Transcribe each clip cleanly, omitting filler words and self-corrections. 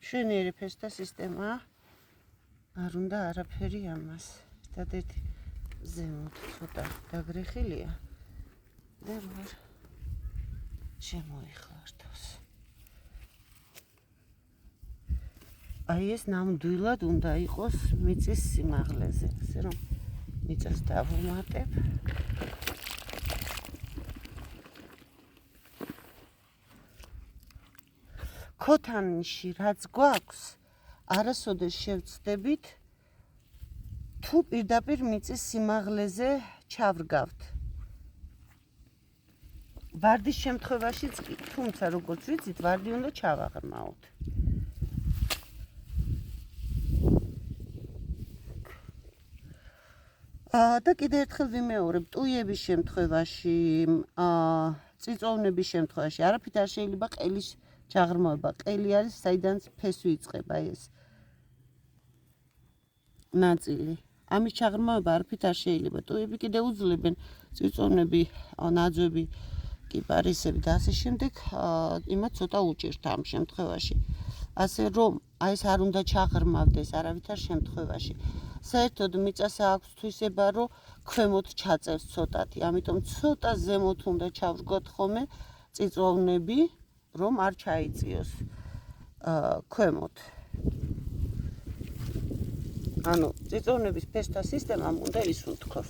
მშვენიერი ფესტა სისტემაა. არ უნდა არაფერი ამას. ერთადერთი ზემოთ ცოტა დაგრეხილია და რა შემოიხლართოს. აი ეს ნამდვილად უნდა იყოს მიწის სიმაღლეზე, ასე რომ მიწას დავუმატებ. ქოთანში რაც გვაქვს, არასოდეს შევცდებით თუ პირდაპირ მიწის სიმაღლეზე ჩავრგავთ. ვარდის შემთხვევაშიც კი, თუმცა როგორც ვიცით, ვარდი უნდა ჩავაღრმავოთ. და კიდევ ერთხელ ვიმეორებ, ტუიების შემთხვევაში, წიწოვნების შემთხვევაში, არაფრით არ შეიძლება ყელის ჩაღრმავება. ყელი არის, საიდანაც ფესვი იწყება ეს ნაწილი. ამის ჩაღრმავება არაფრით არ შეიძლება. ტუიები კიდევ უძლებენ, წიწოვნები, ნაძვები, კიპარისები და ასე შემდეგ, იმათ ცოტა უჭირთ ამ შემთხვევაში. ასე რომ, აი ეს არ უნდა ჩაღრმავდეს არავითარ შემთხვევაში. საერთოდ მიწას აქვს თვისება, რომ ქვემოთ ჩაწევს ცოტათი, ამიტომ ცოტა ზემოთ უნდა ჩავრგოთ ხოლმე წიწოვნები, რომ არ ჩაიწიოს ქვემოთ. ანუ წიწოვნების ფესტა სისტემამ უნდა ისუნთქოს.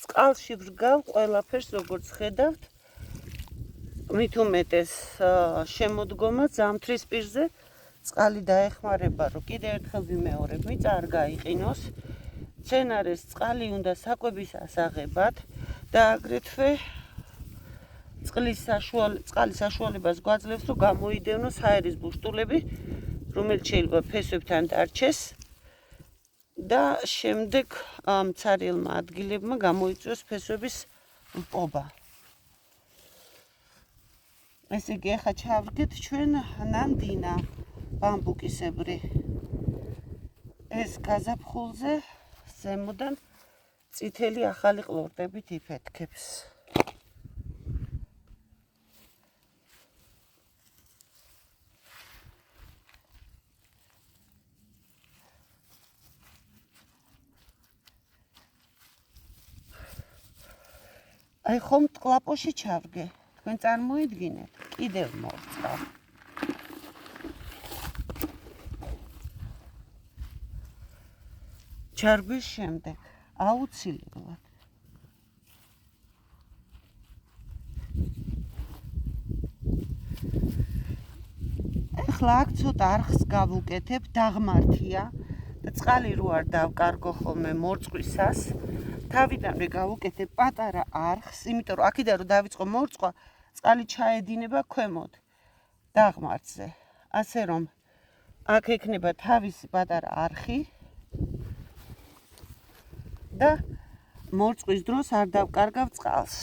წყალში ვრგავ ყველაფერს, როგორც ხედავთ, მით უმეტეს შემოდგომა ზამთრის პირზე წყალი დაეხმარება, რომ კიდევ ერთხელ ვიმეორებ, მიწა არ გაიყინოს. მცენარეს წყალი უნდა საკვების ასაღებად და აგრეთვე წყლის საშუალებას გვაძლევს, რომ გამოიდევნოს ჰაერის ბუშტულები, რომელიც შეიძლება ფესვებთან დარჩეს და შემდეგ მცარიელმა ადგილებმა გამოიწვიოს ფესვების მპობა. ესე იგი, ახლა ჩავრგეთ ჩვენ ნანდინა ბამბუკისებრი. ეს გაზაფხულზე ზემოდან წითელი ახალი ყლორტებით იფეთქებს. აი ხომ ტყლაპოში ჩავრგე. თქვენ წარმოიდგინეთ, კიდევ მოვწყავ. ჩარგვის შემდეგ აუცილებლად ახლა აქ ცოტა არხს გავუკეთებ, დაღმართია და წყალი რო არ დავკარგო ხოლმე მორწყვისას, თავიდანვე გავუკეთებ პატარა არხს, იმიტომ რომ აქედან რო დავიწყო მორწყვა, წყალი ჩაედინება ქვემოთ დაღმართზე. ასე რომ აქ ექნება თავისი პატარა არხი და მორწყვის დროს არ დავკარგავ წყალს.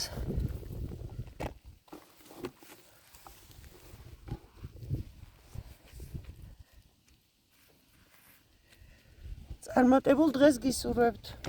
წარმატებულ დღეს გისურვებთ.